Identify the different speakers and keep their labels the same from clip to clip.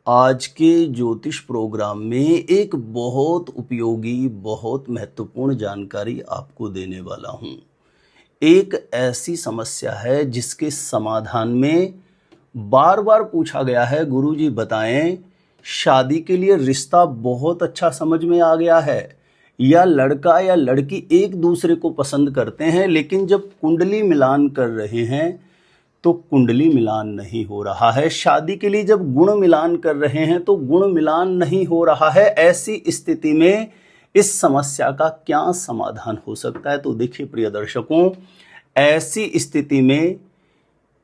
Speaker 1: आज के ज्योतिष प्रोग्राम में एक बहुत उपयोगी, बहुत महत्वपूर्ण जानकारी आपको देने वाला हूँ। एक ऐसी समस्या है जिसके समाधान में बार बार पूछा गया है, गुरुजी बताएं, शादी के लिए रिश्ता बहुत अच्छा समझ में आ गया है, या लड़का या लड़की एक दूसरे को पसंद करते हैं, लेकिन जब कुंडली मिलान कर रहे हैं तो कुंडली मिलान नहीं हो रहा है। शादी के लिए जब गुण मिलान कर रहे हैं तो गुण मिलान नहीं हो रहा है। ऐसी स्थिति में इस समस्या का क्या समाधान हो सकता है? तो देखिए प्रिय दर्शकों, ऐसी स्थिति में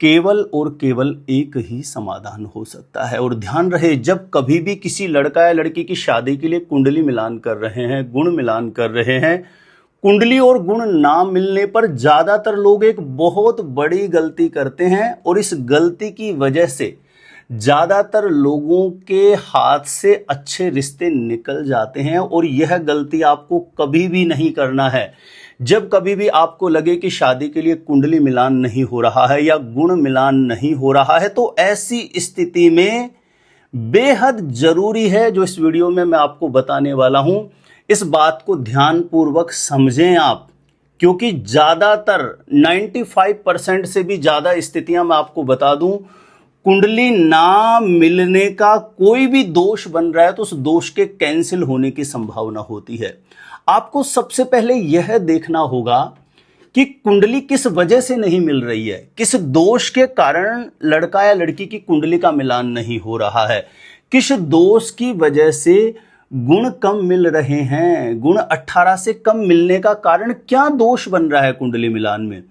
Speaker 1: केवल और केवल एक ही समाधान हो सकता है। और ध्यान रहे, जब कभी भी किसी लड़का या लड़की की शादी के लिए कुंडली मिलान कर रहे हैं, गुण मिलान कर रहे हैं, कुंडली और गुण ना मिलने पर ज्यादातर लोग एक बहुत बड़ी गलती करते हैं और इस गलती की वजह से ज्यादातर लोगों के हाथ से अच्छे रिश्ते निकल जाते हैं। और यह गलती आपको कभी भी नहीं करना है। जब कभी भी आपको लगे कि शादी के लिए कुंडली मिलान नहीं हो रहा है या गुण मिलान नहीं हो रहा है, तो ऐसी स्थिति में बेहद जरूरी है जो इस वीडियो में मैं आपको बताने वाला हूं, इस बात को ध्यानपूर्वक समझें आप, क्योंकि ज्यादातर 95% से भी ज्यादा स्थितियां मैं आपको बता दूं, कुंडली ना मिलने का कोई भी दोष बन रहा है तो उस दोष के कैंसिल होने की संभावना होती है। आपको सबसे पहले यह देखना होगा कि कुंडली किस वजह से नहीं मिल रही है, किस दोष के कारण लड़का या लड़की की कुंडली का मिलान नहीं हो रहा है, किस दोष की वजह से गुण कम मिल रहे हैं, गुण 18 से कम मिलने का कारण क्या दोष बन रहा है कुंडली मिलान में।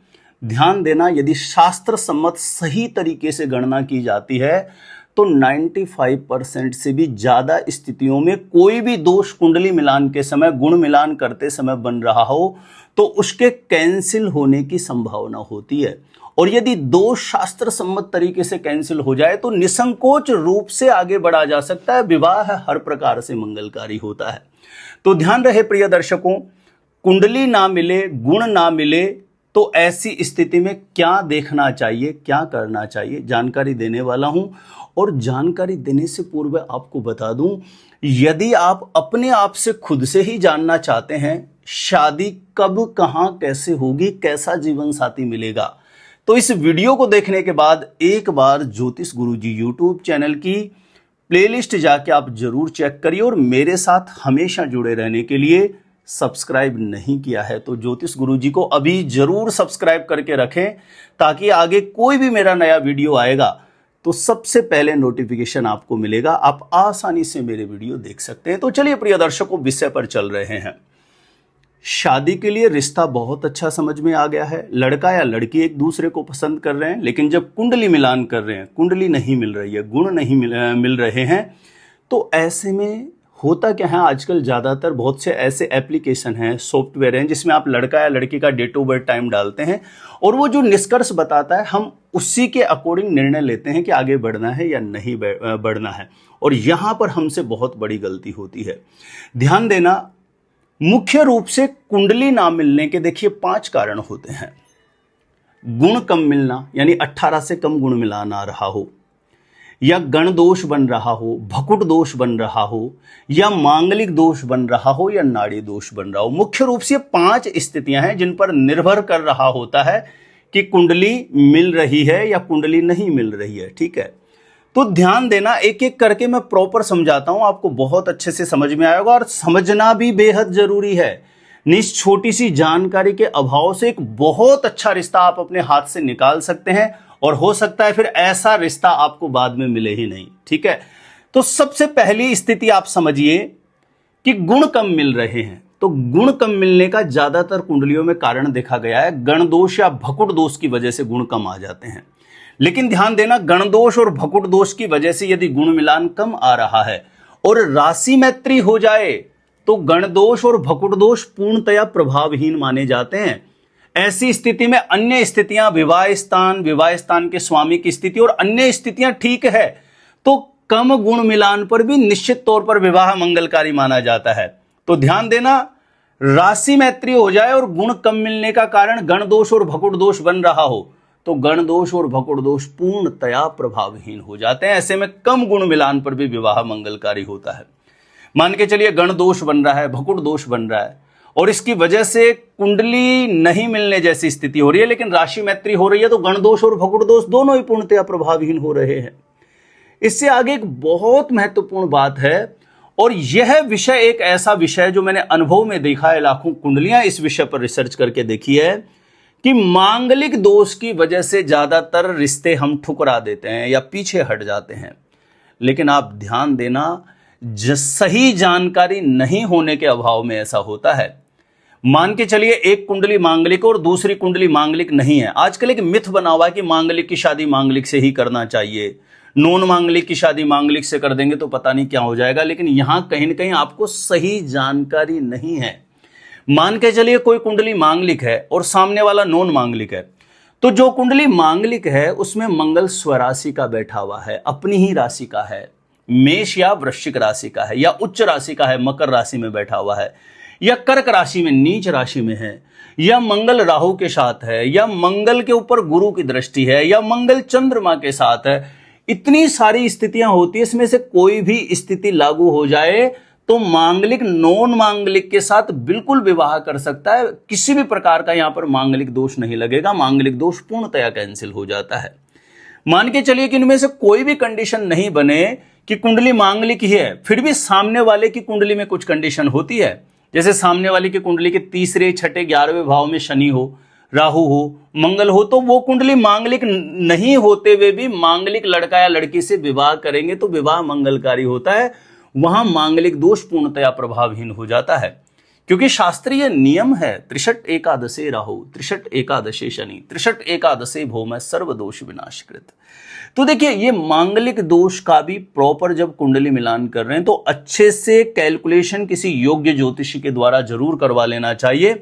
Speaker 1: ध्यान देना, यदि शास्त्र सम्मत सही तरीके से गणना की जाती है तो 95% से भी ज्यादा स्थितियों में कोई भी दोष कुंडली मिलान के समय, गुण मिलान करते समय बन रहा हो तो उसके कैंसिल होने की संभावना होती है। और यदि दोष शास्त्र सम्मत तरीके से कैंसिल हो जाए तो निसंकोच रूप से आगे बढ़ा जा सकता है। विवाह हर प्रकार से मंगलकारी होता है। तो ध्यान रहे प्रिय दर्शकों, कुंडली ना मिले, गुण ना मिले तो ऐसी स्थिति में क्या देखना चाहिए, क्या करना चाहिए, जानकारी देने वाला हूं। और जानकारी देने से पूर्व आपको बता दूं, यदि आप अपने आप से खुद से ही जानना चाहते हैं शादी कब, कहां, कैसे होगी, कैसा जीवन साथी मिलेगा, तो इस वीडियो को देखने के बाद एक बार ज्योतिष गुरुजी यूट्यूब चैनल की प्लेलिस्ट जाके आप जरूर चेक करिए। और मेरे साथ हमेशा जुड़े रहने के लिए सब्सक्राइब नहीं किया है तो ज्योतिष गुरुजी को अभी जरूर सब्सक्राइब करके रखें, ताकि आगे कोई भी मेरा नया वीडियो आएगा तो सबसे पहले नोटिफिकेशन आपको मिलेगा, आप आसानी से मेरे वीडियो देख सकते हैं। तो चलिए प्रिय दर्शकों, विषय पर चल रहे हैं। शादी के लिए रिश्ता बहुत अच्छा समझ में आ गया है, लड़का या लड़की एक दूसरे को पसंद कर रहे हैं, लेकिन जब कुंडली मिलान कर रहे हैं, कुंडली नहीं मिल रही है, गुण नहीं मिल रहे हैं, तो ऐसे में होता क्या है, आजकल ज़्यादातर बहुत से ऐसे एप्लीकेशन हैं, सॉफ्टवेयर हैं, जिसमें आप लड़का या लड़की का डेट ऑफ बर्थ टाइम डालते हैं और वो जो निष्कर्ष बताता है हम उसी के अकॉर्डिंग निर्णय लेते हैं कि आगे बढ़ना है या नहीं बढ़ना है। और यहाँ पर हमसे बहुत बड़ी गलती होती है। ध्यान देना, मुख्य रूप से कुंडली ना मिलने के देखिए 5 कारण होते हैं। गुण कम मिलना, यानी 18 से कम गुण मिलान आ रहा हो, या गण दोष बन रहा हो, भकुट दोष बन रहा हो, या मांगलिक दोष बन रहा हो, या नाड़ी दोष बन रहा हो। मुख्य रूप से 5 स्थितियां हैं जिन पर निर्भर कर रहा होता है कि कुंडली मिल रही है या कुंडली नहीं मिल रही है। ठीक है, तो ध्यान देना, एक एक करके मैं प्रॉपर समझाता हूं, आपको बहुत अच्छे से समझ में आएगा। और समझना भी बेहद जरूरी है। इस छोटी सी जानकारी के अभाव से एक बहुत अच्छा रिश्ता आप अपने हाथ से निकाल सकते हैं और हो सकता है फिर ऐसा रिश्ता आपको बाद में मिले ही नहीं। ठीक है, तो सबसे पहली स्थिति आप समझिए कि गुण कम मिल रहे हैं। तो गुण कम मिलने का ज्यादातर कुंडलियों में कारण देखा गया है, गण दोष या भकुट दोष की वजह से गुण कम आ जाते हैं। लेकिन ध्यान देना, गण दोष और भकुट दोष की वजह से यदि गुण मिलान कम आ रहा है और राशि मैत्री हो जाए तो गण दोष और भकुट दोष पूर्णतया प्रभावहीन माने जाते हैं। ऐसी स्थिति में अन्य स्थितियां, विवाह स्थान के स्वामी की स्थिति और अन्य स्थितियां ठीक है तो कम गुण मिलान पर भी निश्चित तौर पर विवाह मंगलकारी माना जाता है। तो ध्यान देना, राशि मैत्री हो जाए और गुण कम मिलने का कारण गण दोष और भकुट दोष बन रहा हो तो गण दोष और भकुड़ दोष पूर्णतया प्रभावहीन हो जाते हैं। ऐसे में कम गुण मिलान पर भी विवाह मंगलकारी होता है। मान के चलिए गण दोष बन रहा है, भकुड़ दोष बन रहा है और इसकी वजह से कुंडली नहीं मिलने जैसी स्थिति हो रही है, लेकिन राशि मैत्री हो रही है, तो गण दोष और भकुड़ दोष दोनों ही पूर्णतया प्रभावहीन हो रहे हैं। इससे आगे एक बहुत महत्वपूर्ण बात है, और यह विषय एक ऐसा विषय है जो मैंने अनुभव में देखा है, लाखों कुंडलियां इस विषय पर रिसर्च करके देखी है कि मांगलिक दोष की वजह से ज्यादातर रिश्ते हम ठुकरा देते हैं या पीछे हट जाते हैं। लेकिन आप ध्यान देना, सही जानकारी नहीं होने के अभाव में ऐसा होता है। मान के चलिए एक कुंडली मांगलिक और दूसरी कुंडली मांगलिक नहीं है। आजकल एक मिथ बना हुआ है कि मांगलिक की शादी मांगलिक से ही करना चाहिए, नॉन मांगलिक की शादी मांगलिक से कर देंगे तो पता नहीं क्या हो जाएगा। लेकिन यहां कहीं ना कहीं आपको सही जानकारी नहीं है। मान के चलिए कोई कुंडली मांगलिक है और सामने वाला नॉन मांगलिक है, तो जो कुंडली मांगलिक है उसमें मंगल स्वराशि का बैठा हुआ है, अपनी ही राशि का है, मेष या वृश्चिक राशि का है, या उच्च राशि का है, मकर राशि में बैठा हुआ है, या कर्क राशि में नीच राशि में है, या मंगल राहु के साथ है, या मंगल के ऊपर गुरु की दृष्टि है, या मंगल चंद्रमा के साथ है। इतनी सारी स्थितियां होती है, इसमें से कोई भी स्थिति लागू हो जाए तो मांगलिक नॉन मांगलिक के साथ बिल्कुल विवाह कर सकता है। किसी भी प्रकार का यहां पर मांगलिक दोष नहीं लगेगा, मांगलिक दोष पूर्णतया कैंसिल हो जाता है। मान के चलिए कि इनमें से कोई भी कंडीशन नहीं बने कि कुंडली मांगलिक ही है, फिर भी सामने वाले की कुंडली में कुछ कंडीशन होती है। जैसे सामने वाले की कुंडली के तीसरे, छठे, 11वें भाव में शनि हो, राहु हो, मंगल हो, तो वो कुंडली मांगलिक नहीं होते हुए भी मांगलिक लड़का या लड़की से विवाह करेंगे तो विवाह मंगलकारी होता है। वहां मांगलिक दोष पूर्णतया प्रभावहीन हो जाता है, क्योंकि शास्त्रीय नियम है 63 एकादशे राहु, 63 एकादशे शनि, 63 एकादशे भौम सर्व दोष विनाशकृत। तो देखिए, ये मांगलिक दोष का भी प्रॉपर जब कुंडली मिलान कर रहे हैं तो अच्छे से कैलकुलेशन किसी योग्य ज्योतिषी के द्वारा जरूर करवा लेना चाहिए।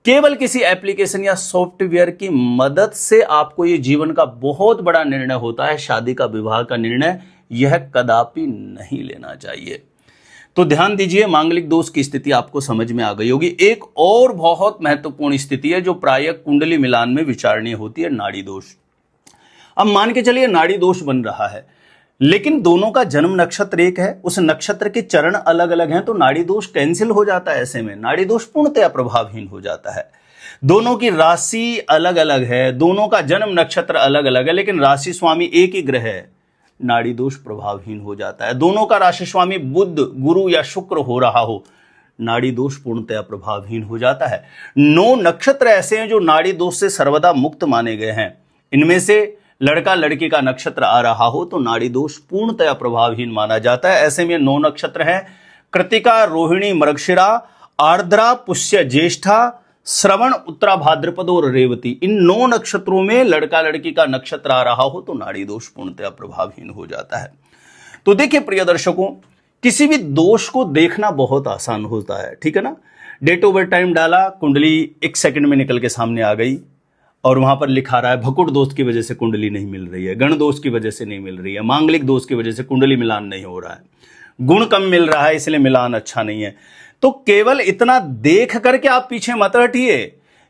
Speaker 1: केवल किसी एप्लीकेशन या सॉफ्टवेयर की मदद से आपको ये जीवन का बहुत बड़ा निर्णय होता है, शादी का, विवाह का निर्णय, यह कदापि नहीं लेना चाहिए। तो ध्यान दीजिए, मांगलिक दोष की स्थिति आपको समझ में आ गई होगी। एक और बहुत महत्वपूर्ण स्थिति है जो प्रायः कुंडली मिलान में विचारणीय होती है, नाड़ी दोष। अब मान के चलिए नाड़ी दोष बन रहा है, लेकिन दोनों का जन्म नक्षत्र एक है, उस नक्षत्र के चरण अलग अलग हैं, तो नाड़ी दोष कैंसिल हो जाता है। ऐसे में नाड़ी दोष पूर्णतया प्रभावहीन हो जाता है। दोनों की राशि अलग अलग है, दोनों का जन्म नक्षत्र अलग अलग है, लेकिन राशि स्वामी एक ही ग्रह है, नाड़ी दोष प्रभावहीन हो जाता है। दोनों का राशि स्वामी बुध, गुरु या शुक्र हो रहा हो, नाड़ी दोष पूर्णतया प्रभावहीन हो जाता है। 9 नक्षत्र ऐसे हैं जो नाड़ी दोष से सर्वदा मुक्त माने गए हैं। इनमें से लड़का लड़की का नक्षत्र आ रहा हो तो नाड़ी दोष पूर्णतया प्रभावहीन माना जाता है। ऐसे में 9 नक्षत्र हैं, कृतिका, रोहिणी, मृगशिरा, आर्द्रा, पुष्य, ज्येष्ठा, श्रवण, उत्तरा, भाद्रपद और रेवती। इन 9 नक्षत्रों में लड़का लड़की का नक्षत्र आ रहा हो तो नाड़ी दोष पूर्णतया प्रभावहीन हो जाता है। तो देखिए प्रिय दर्शकों, किसी भी दोष को देखना बहुत आसान होता है, ठीक है ना। डेट ऑफ बर्थ टाइम डाला, कुंडली 1 सेकंड में निकल के सामने आ गई और वहां पर लिखा रहा है भकुड़ दोष की वजह से कुंडली नहीं मिल रही है, गण दोष की वजह से नहीं मिल रही है, मांगलिक दोष की वजह से कुंडली मिलान नहीं हो रहा है, गुण कम मिल रहा है इसलिए मिलान अच्छा नहीं है। तो केवल इतना देख करके आप पीछे मत हटिए।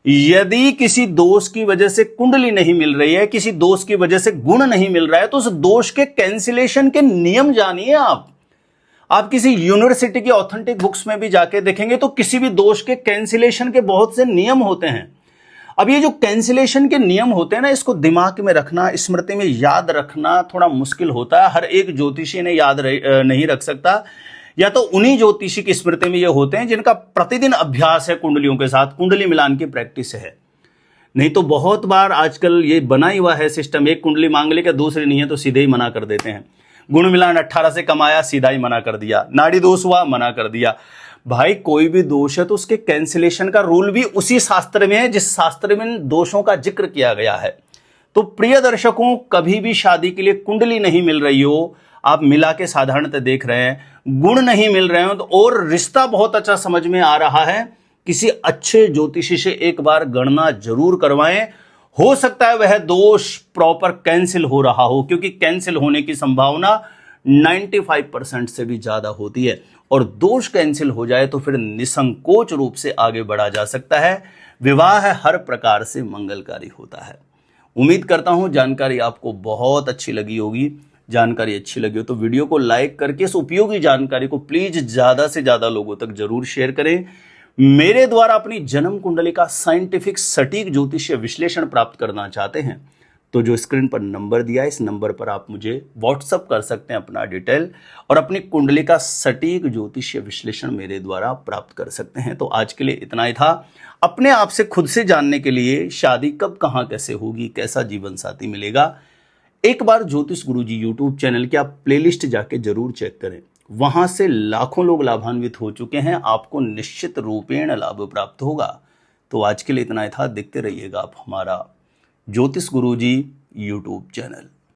Speaker 1: यदि किसी दोष की वजह से कुंडली नहीं मिल रही है, किसी दोष की वजह से गुण नहीं मिल रहा है, तो उस दोष के कैंसिलेशन के नियम जानिए। आप किसी यूनिवर्सिटी की ऑथेंटिक बुक्स में भी जाके देखेंगे तो किसी भी दोष के कैंसिलेशन के बहुत से नियम होते हैं। अब ये जो कैंसिलेशन के नियम होते हैं ना, इसको दिमाग में रखना, स्मृति में याद रखना थोड़ा मुश्किल होता है। हर एक ज्योतिषी ने याद नहीं रख सकता, या तो उन्हीं ज्योतिषी की स्मृति में ये होते हैं जिनका प्रतिदिन अभ्यास है कुंडलियों के साथ, कुंडली मिलान की प्रैक्टिस है। नहीं तो बहुत बार आजकल ये बना ही हुआ है सिस्टम, एक कुंडली मांगलिक है दूसरी नहीं है तो सीधे ही मना कर देते हैं। गुण मिलान 18 से कमाया, सीधा ही मना कर दिया। नाड़ी दोष हुआ, मना कर दिया। भाई कोई भी दोष है तो उसके कैंसिलेशन का रूल भी उसी शास्त्र में है जिस शास्त्र में दोषों का जिक्र किया गया है। तो प्रिय दर्शकों, कभी भी शादी के लिए कुंडली नहीं मिल रही हो, आप मिला के साधारणतः देख रहे हैं, गुण नहीं मिल रहे हो तो और रिश्ता बहुत अच्छा समझ में आ रहा है, किसी अच्छे ज्योतिषी से एक बार गणना जरूर करवाएं। हो सकता है वह दोष प्रॉपर कैंसिल हो रहा हो, क्योंकि कैंसिल होने की संभावना 95% से भी ज्यादा होती है। और दोष कैंसिल हो जाए तो फिर निसंकोच रूप से आगे बढ़ा जा सकता है। विवाह हर प्रकार से मंगलकारी होता है। उम्मीद करता हूं जानकारी आपको बहुत अच्छी लगी होगी। जानकारी अच्छी लगी हो तो वीडियो को लाइक करके इस उपयोगी जानकारी को प्लीज ज्यादा से ज्यादा लोगों तक जरूर शेयर करें। मेरे द्वारा अपनी जन्म कुंडली का साइंटिफिक सटीक ज्योतिषीय विश्लेषण प्राप्त करना चाहते हैं तो जो स्क्रीन पर नंबर दिया है, इस नंबर पर आप मुझे व्हाट्सअप कर सकते हैं अपना डिटेल, और अपनी कुंडली का सटीक ज्योतिषीय विश्लेषण मेरे द्वारा प्राप्त कर सकते हैं। तो आज के लिए इतना ही था। अपने आप से खुद से जानने के लिए शादी कब कहां कैसे होगी, कैसा जीवन साथी मिलेगा, एक बार ज्योतिष गुरुजी यूट्यूब चैनल की आप प्लेलिस्ट जाके जरूर चेक करें। वहां से लाखों लोग लाभान्वित हो चुके हैं, आपको निश्चित रूपेण लाभ प्राप्त होगा। तो आज के लिए इतना ही था। देखते रहिएगा आप हमारा ज्योतिष गुरुजी यूट्यूब चैनल।